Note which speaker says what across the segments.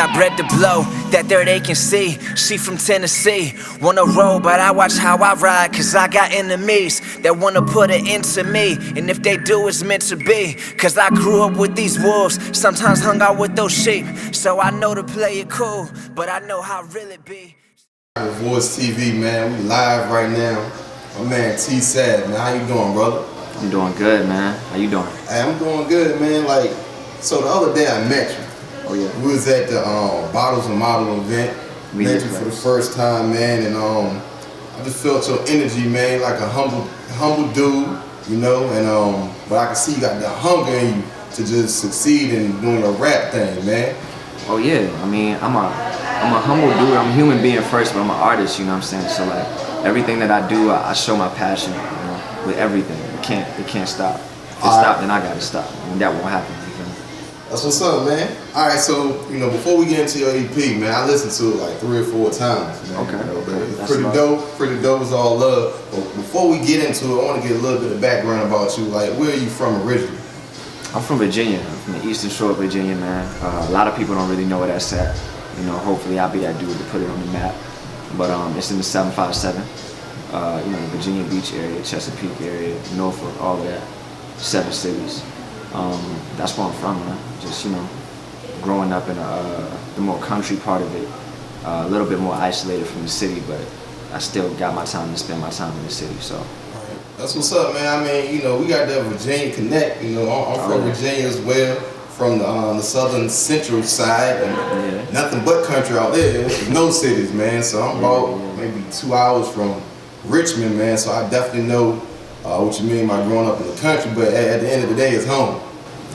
Speaker 1: got bread to blow, that there they can see. She from Tennessee, wanna roll, but I watch how I ride, cause I got enemies that wanna put an end to me. And if they do, it's meant to be, cause I grew up with these wolves, sometimes hung out with those sheep. So I know to play it cool, but I know how real it be.
Speaker 2: Voice TV, man, we live right now. My man TSAV, man, how you doing, brother?
Speaker 3: I'm doing good, man. How you doing?
Speaker 2: Hey, I'm doing good, man. So the other day I met you.
Speaker 3: Oh yeah.
Speaker 2: We was at the Bottles and Model event. Met you for the first time, man, and I just felt your energy, man, like a humble dude, you know, and but I can see you got the hunger in you to just succeed in doing a rap thing, man.
Speaker 3: Oh yeah. I mean, I'm a humble dude. I'm a human being first, but I'm an artist. You know what I'm saying? So like everything that I do, I show my passion, you know, with everything. It can't stop. If it stop, then I gotta stop, and that won't happen. You feel me?
Speaker 2: That's what's up, man. All right, so you know, before we get into your EP, man, I listened to it like 3 or 4 times. Man,
Speaker 3: okay.
Speaker 2: You know,
Speaker 3: Okay.
Speaker 2: it's pretty dope. It's all love. But before we get into it, I want to get a little bit of background about you. Like, where are you from originally?
Speaker 3: I'm from Virginia. I'm from the Eastern Shore of Virginia, man. A lot of people don't really know where that's at. You know, hopefully I'll be that dude to put it on the map. But it's in the 757. You know, Virginia Beach area, Chesapeake area, Norfolk, all of that. 7 cities. That's where I'm from, man. Just, you know, growing up in the more country part of it, a little bit more isolated from the city, but I still got my time to spend my time in the city, so.
Speaker 2: Right. That's what's up, man. I mean, you know, we got that Virginia connect. You know, I'm from Virginia as well, from the southern central side, and nothing but country out there. No cities, man. So I'm about maybe 2 hours from Richmond, man. So I definitely know what you mean by growing up in the country, but at the end of the day, it's home.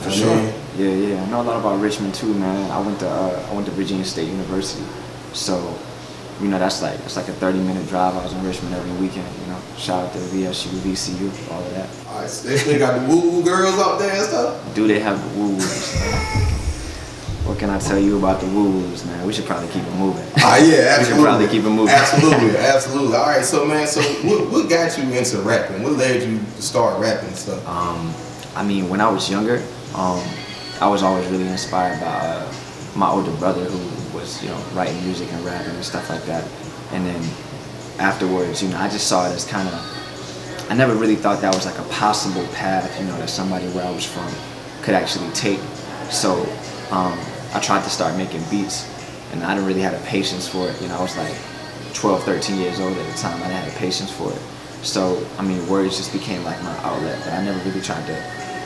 Speaker 3: For sure. Yeah. I know a lot about Richmond too, man. I went to Virginia State University, so you know that's like a 30-minute drive. I was in Richmond every weekend. You know, shout out to VSU, VCU, all of that.
Speaker 2: All right, so they got the woo-woo girls out there and stuff.
Speaker 3: Do they have the woo-woos? What can I tell you about the woo-woos, man? We should probably keep it moving.
Speaker 2: Yeah, absolutely.
Speaker 3: We should probably keep it moving.
Speaker 2: Absolutely. All right, so man, what got you into rapping? What led you to start rapping and stuff?
Speaker 3: I mean, when I was younger, I was always really inspired by my older brother who was, you know, writing music and rapping and stuff like that. And then afterwards, you know, I just saw it as kind of, I never really thought that was like a possible path, you know, that somebody where I was from could actually take. So I tried to start making beats, and I didn't really have the patience for it. You know, I was like 12, 13 years old at the time. I didn't have the patience for it. So, I mean, words just became like my outlet, but I never really tried to,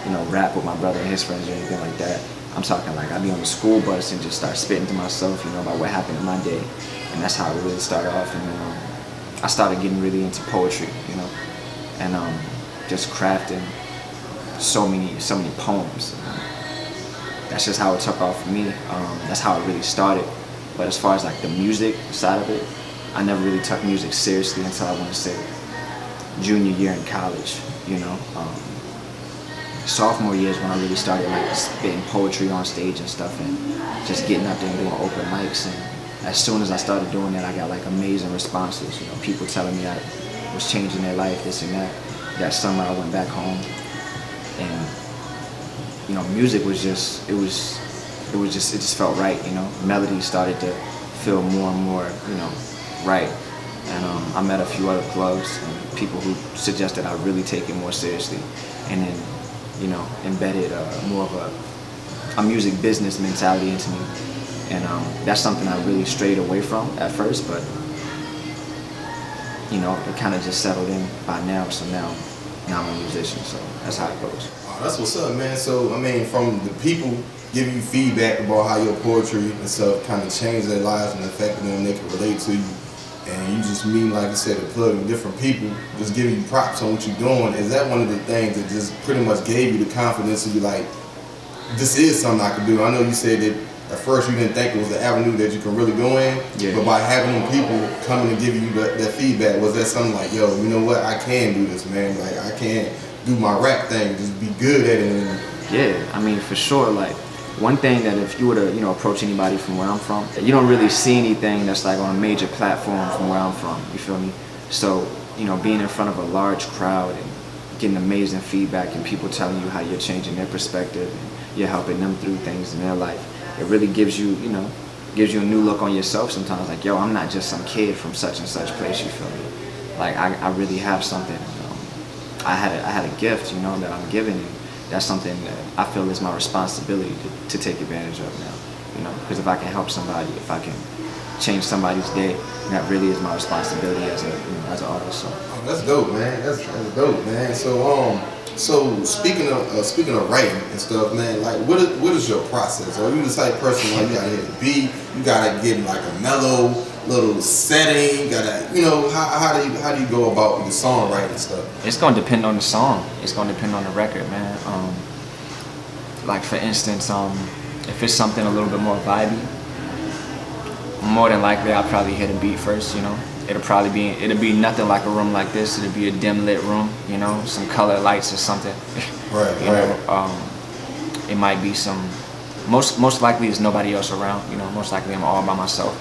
Speaker 3: you know, rap with my brother and his friends or anything like that. I'm talking like I'd be on the school bus and just start spitting to myself, you know, about what happened in my day. And that's how it really started off. And then I started getting really into poetry, you know, and just crafting so many poems. That's just how it took off for me. That's how it really started. But as far as like the music side of it, I never really took music seriously until I want to say junior year in college, you know. Sophomore year is when I really started like spitting poetry on stage and stuff, and just getting up there and doing open mics. And as soon as I started doing that, I got like amazing responses. You know, people telling me I was changing their life, this and that. That summer I went back home, and you know, music was just, it just felt right, you know. Melody started to feel more and more, you know, right. And I met a few other plugs and people who suggested I really take it more seriously, and then, you know, embedded more of a music business mentality into me. And that's something I really strayed away from at first, but you know, it kind of just settled in by now. So now I'm a musician, so that's how it goes.
Speaker 2: That's what's up, man. So, I mean, from the people giving you feedback about how your poetry and stuff kind of changed their lives and affected them, they can relate to you, and you just mean, like you said, to plug in different people, just giving you props on what you're doing, is that one of the things that just pretty much gave you the confidence to be like, this is something I can do? I know you said that at first you didn't think it was the avenue that you can really go in, but by having them people coming and giving you that feedback, was that something like, yo, you know what, I can do this, man, like I can do my rap thing, just be good at it. And
Speaker 3: yeah, I mean, for sure. Like, one thing that if you were to, you know, approach anybody from where I'm from, you don't really see anything that's like on a major platform from where I'm from, you feel me? So, you know, being in front of a large crowd and getting amazing feedback and people telling you how you're changing their perspective and you're helping them through things in their life, it really gives you, you know, gives you a new look on yourself sometimes. Like, yo, I'm not just some kid from such and such place, you feel me? Like, I really have something. I had a gift, you know, that I'm giving you. That's something that I feel is my responsibility to take advantage of now, you know? Because if I can help somebody, if I can change somebody's day, that really is my responsibility as as an artist. So.
Speaker 2: Oh, that's dope, man. That's dope, man. So speaking of writing and stuff, man, like what is your process? Are you the type of person like you gotta hit the beat, you gotta get like a mellow little setting, you gotta, you know, how do you go about your songwriting stuff?
Speaker 3: It's gonna depend on the song. It's gonna depend on the record, man. Like for instance, if it's something a little bit more vibey, more than likely I'll probably hit a beat first, you know. It'll be nothing like a room like this. It'll be a dim lit room, you know, some color lights or something.
Speaker 2: Right,
Speaker 3: you know, it might be some. Most likely there's nobody else around, you know. Most likely I'm all by myself,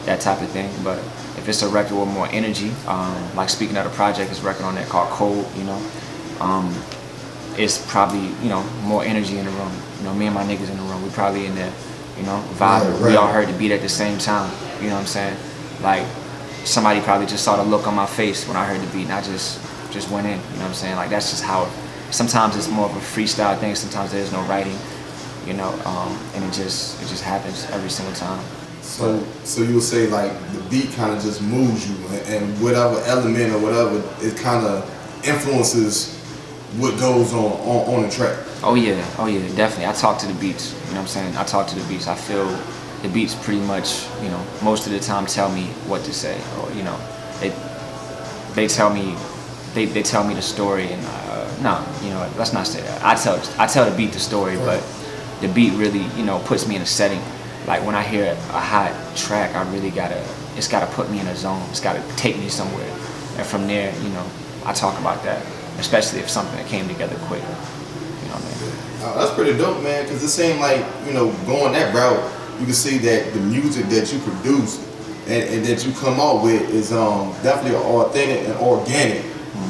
Speaker 3: that type of thing. But if it's a record with more energy, like speaking of the project, there's a record on there called Cold, you know. It's probably, you know, more energy in the room. You know, me and my niggas in the room, we probably in there, you know, vibing.
Speaker 2: Right.
Speaker 3: We all heard the beat at the same time. You know what I'm saying? Like. Somebody probably just saw the look on my face when I heard the beat, and I just went in. You know what I'm saying? Like that's just how. Sometimes it's more of a freestyle thing. Sometimes there's no writing, you know, and it just happens every single time.
Speaker 2: So you'll say like the beat kind of just moves you, and whatever element or whatever it kind of influences what goes on the track.
Speaker 3: Oh yeah, definitely. I talk to the beats. You know what I'm saying? I talk to the beats. I feel. The beats pretty much, you know, most of the time tell me what to say, or you know, they tell me the story, and no, you know, let's not say that. I tell the beat the story, but the beat really, you know, puts me in a setting. Like when I hear a hot track, it's gotta put me in a zone. It's gotta take me somewhere, and from there, you know, I talk about that, especially if something that came together quick. You know what I mean?
Speaker 2: Oh, that's pretty dope, man. Because it seemed like, you know, going that route. You can see that the music that you produce and that you come out with is definitely authentic and organic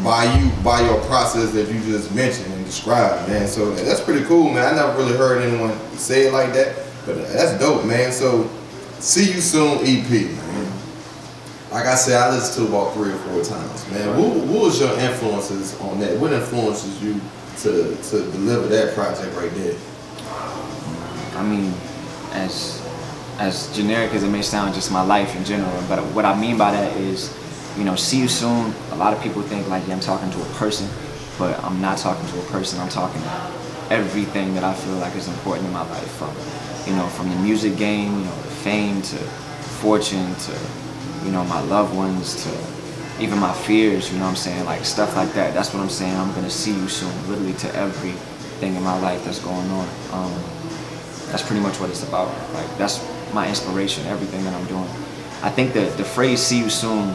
Speaker 2: by your process that you just mentioned and described, man. So that's pretty cool, man. I never really heard anyone say it like that, but that's dope, man. So See You Soon EP, man. Like I said, I listened to it about 3 or 4 times, man. What was your influences on that? What influences you to deliver that project right there?
Speaker 3: I mean, as generic as it may sound, just my life in general. But what I mean by that is, you know, See You Soon. A lot of people think like, yeah, I'm talking to a person, but I'm not talking to a person. I'm talking to everything that I feel like is important in my life, from the music game, you know, the fame to fortune to, you know, my loved ones to even my fears. You know what I'm saying? Like stuff like that. That's what I'm saying. I'm gonna see you soon, literally to everything in my life that's going on. That's pretty much what it's about. Like that's my inspiration, everything that I'm doing. I think that the phrase "see you soon,"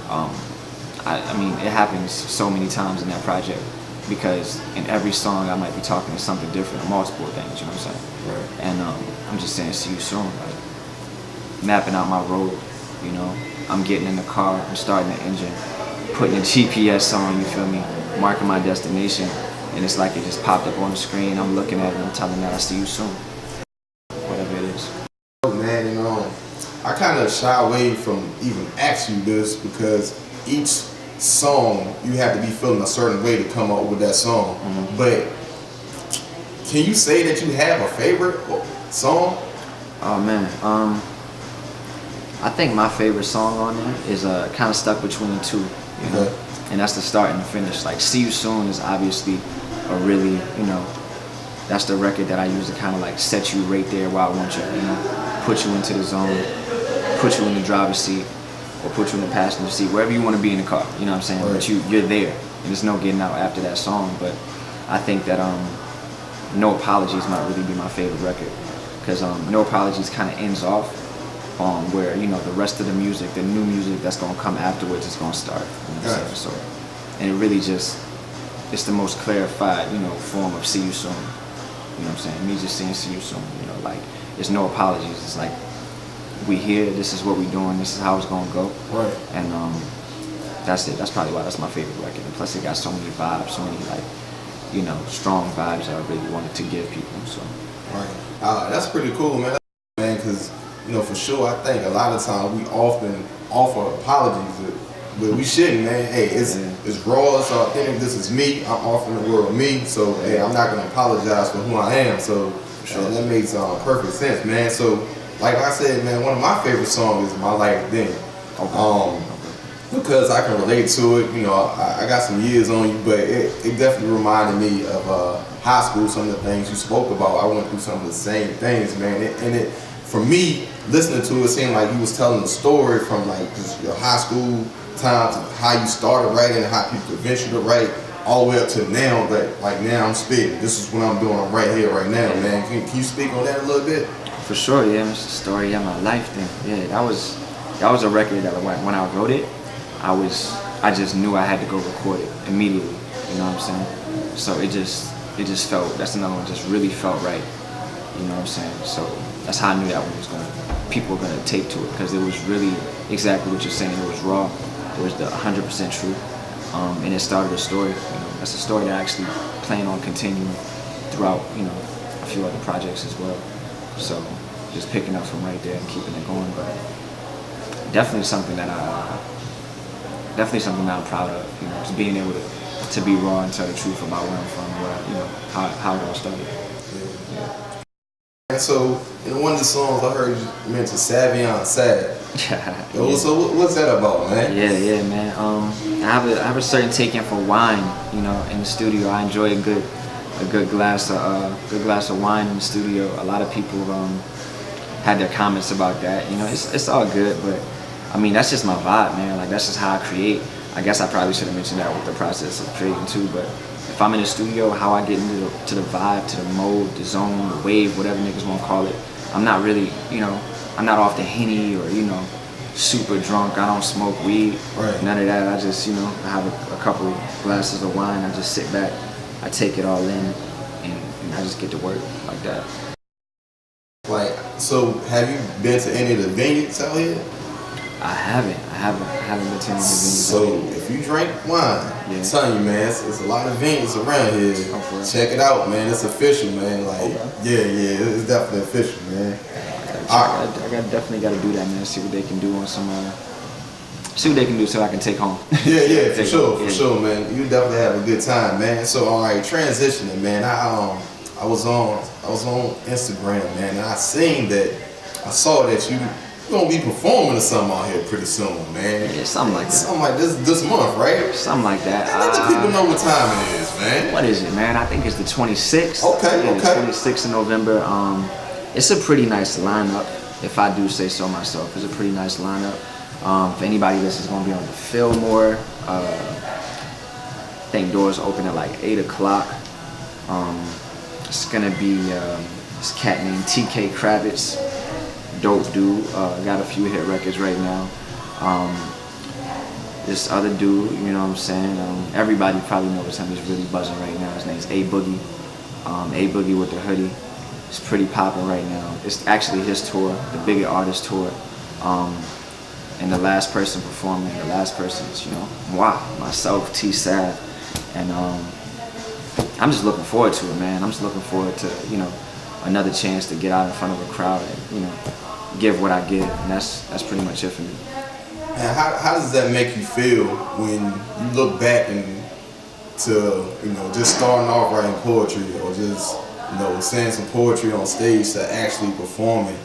Speaker 3: I mean, it happens so many times in that project because in every song I might be talking to something different, or multiple things. You know what I'm saying?
Speaker 2: Right.
Speaker 3: And I'm just saying "see you soon," like mapping out my road. You know, I'm getting in the car, I'm starting the engine, putting a GPS on. You feel me? Marking my destination, and it's like it just popped up on the screen. I'm looking at it, I'm telling that I see you soon.
Speaker 2: Man, you know, I kind of shy away from even asking you this because each song you have to be feeling a certain way to come up with that song. Mm-hmm. But can you say that you have a favorite song?
Speaker 3: Oh man, I think my favorite song on there is kind of stuck between 2, you know, and that's the start and the finish. Like See You Soon is obviously a really, you know, that's the record that I use to kind of like set you right there where I want you, you know, put you into the zone, put you in the driver's seat, or put you in the passenger seat, wherever you want to be in the car, you know what I'm saying? Right. But you're there, and there's no getting out after that song. But I think that No Apologies might really be my favorite record, because No Apologies kind of ends off where, you know, the rest of the music, the new music that's going to come afterwards is going to start, you know what I'm saying? So, and it really just, it's the most clarified, you know, form of See You Soon. You know what I'm saying? Me just saying "see you soon," you know, like, there's no apologies. It's like, we here, this is what we doing, this is how it's gonna go.
Speaker 2: Right.
Speaker 3: And that's it. That's probably why that's my favorite record. And plus it got so many vibes, so many, like, you know, strong vibes that I really wanted to give people, so.
Speaker 2: Right. That's pretty cool, man. Man, because for sure, I think a lot of times we often offer apologies, but we shouldn't, man. Hey, it's raw, it's authentic. This is me. I'm offering the world me. So, hey, I'm not gonna apologize for who I am. So, that makes perfect sense, man. So, like I said, man, one of my favorite songs is "My Life Then." Because I can relate to it. I got some years on you, but it definitely reminded me of high school. Some of the things you spoke about, I went through some of the same things, man. For me, listening to it, seemed like you was telling a story from like just your high school time to how you started writing and how people convinced you to write, all the way up to now. Like now I'm spitting. This is what I'm doing. I'm right here, right now, man. Can you speak on that a little bit?
Speaker 3: For sure, yeah. It's the story of my life thing. Yeah, that was a record that when I wrote it, I just knew I had to go record it immediately. You know what I'm saying? So it just felt, that's another one, just really felt right. You know what I'm saying? So that's how I knew that one people were gonna take to it, because it was really exactly what you're saying. It was raw. It was the 100% truth, and it started a story. That's a story that I actually plan on continuing throughout, a few other projects as well. So just picking up from right there and keeping it going, but definitely something that I'm proud of. Just being able to be raw and tell the truth about where I'm from, how it all started.
Speaker 2: Yeah. And so in one of the songs I heard you mention "Savion Sad." So what's that about, man?
Speaker 3: Yeah, man. I have a certain taking for wine. In the studio, I enjoy a good glass of wine in the studio. A lot of people had their comments about that. It's all good, but I mean that's just my vibe, man. Like that's just how I create. I guess I probably should have mentioned that with the process of creating too. But if I'm in the studio, how I get into the vibe, to the mode, the zone, the wave, whatever niggas want to call it. I'm not really, I'm not off the Henny or super drunk. I don't smoke weed.
Speaker 2: Right.
Speaker 3: None of that. I just, I have a couple glasses of wine. I just sit back. I take it all in, and I just get to work like that.
Speaker 2: Like, so have you been to any of the venues out here?
Speaker 3: I haven't been to any of the venues.
Speaker 2: So if you drink wine, I'm telling you, man, it's a lot of venues around here. Check it out, man. It's official, man. Like, it's definitely official, man.
Speaker 3: I definitely got to do that, man. See what they can do on some. See what they can do so I can take home.
Speaker 2: Yeah, for sure, man. You definitely have a good time, man. So, all right, transitioning, man. I was on Instagram, man, and I saw that you gonna be performing or something out here pretty soon, man.
Speaker 3: Yeah, something like that.
Speaker 2: Something like this month, right?
Speaker 3: Something like that.
Speaker 2: And let the people know what time it is, man.
Speaker 3: What is it, man? I think it's the 26th.
Speaker 2: Okay.
Speaker 3: 26th of November. It's a pretty nice lineup, if I do say so myself. It's a pretty nice lineup. For anybody that's just gonna be on the Fillmore, I think doors open at like 8 o'clock. It's gonna be this cat named TK Kravitz, dope dude. Got a few hit records right now. This other dude, you know what I'm saying? Everybody probably knows him. He's really buzzing right now. His name's A Boogie. A Boogie with the hoodie. It's pretty popping right now. It's actually his tour, the Bigger Artist tour. And the last person performing, is, moi, myself, TSAV. And I'm just looking forward to it, man. I'm just looking forward to, another chance to get out in front of a crowd and, give what I give. And that's pretty much it for me.
Speaker 2: And how does that make you feel when you look back and to, just starting off writing poetry or just, saying some poetry on stage to actually performing?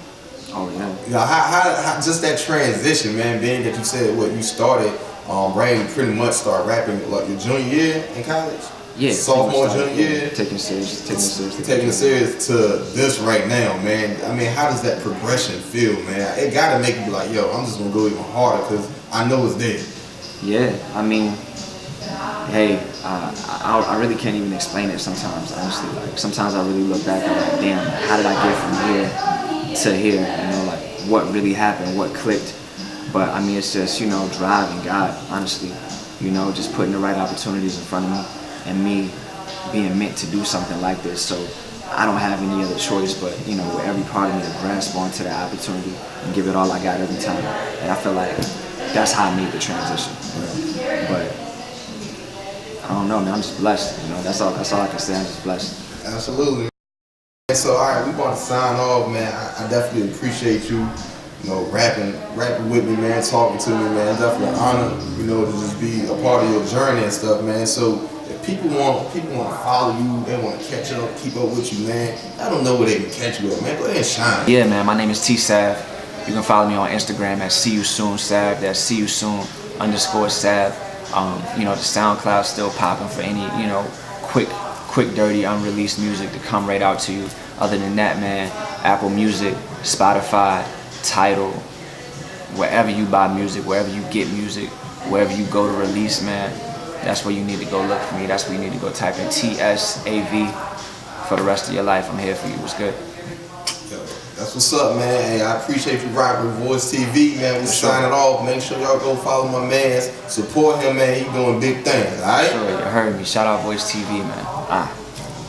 Speaker 3: Oh yeah.
Speaker 2: How just that transition, man, being that you said you started writing, pretty much start rapping like your junior year in college?
Speaker 3: Yeah.
Speaker 2: Sophomore, junior year?
Speaker 3: Taking it
Speaker 2: serious to this right now, man. I mean, how does that progression feel, man? It gotta make you be like, yo, I'm just gonna go even harder because I know it's there.
Speaker 3: Yeah, I mean, hey, I really can't even explain it sometimes, honestly. Like, sometimes I really look back and I'm like, damn, how did I get from here to here? Like, what really happened, what clicked? But, I mean, it's just, drive and God, honestly. Just putting the right opportunities in front of me and me being meant to do something like this. So I don't have any other choice but, with every part of me to grasp onto that opportunity and give it all I got every time. And I feel like that's how I made the transition. But I don't know, man. I'm just blessed. That's all I can say. I'm just blessed.
Speaker 2: Absolutely. So all right, we about to sign off, man. I definitely appreciate you, you know, rapping with me, man, talking to me, man. It's definitely an honor, you know, to just be a part of your journey and stuff, man. So if people want to follow you, they want to catch up, keep up with you, man. I don't know where they can catch you at, man. Go ahead and shine.
Speaker 3: Yeah, man. My name is TSAV. You can follow me on Instagram at See You Soon Sav. That's See You Soon _Sav. You know, the SoundCloud's still popping for any, you know, quick, dirty, unreleased music to come right out to you. Other than that, man, Apple Music, Spotify, Tidal, wherever you buy music, wherever you get music, wherever you go to release, man, that's where you need to go look for me. That's where you need to go type in TSAV for the rest of your life. I'm here for you. What's good?
Speaker 2: Yo, that's what's up, man. Hey, I appreciate you rocking with Voice TV, man. We signing off. Make sure y'all go follow my man. Support him, man. He doing big things, all right?
Speaker 3: Sure, you heard me. Shout out Voice TV, man.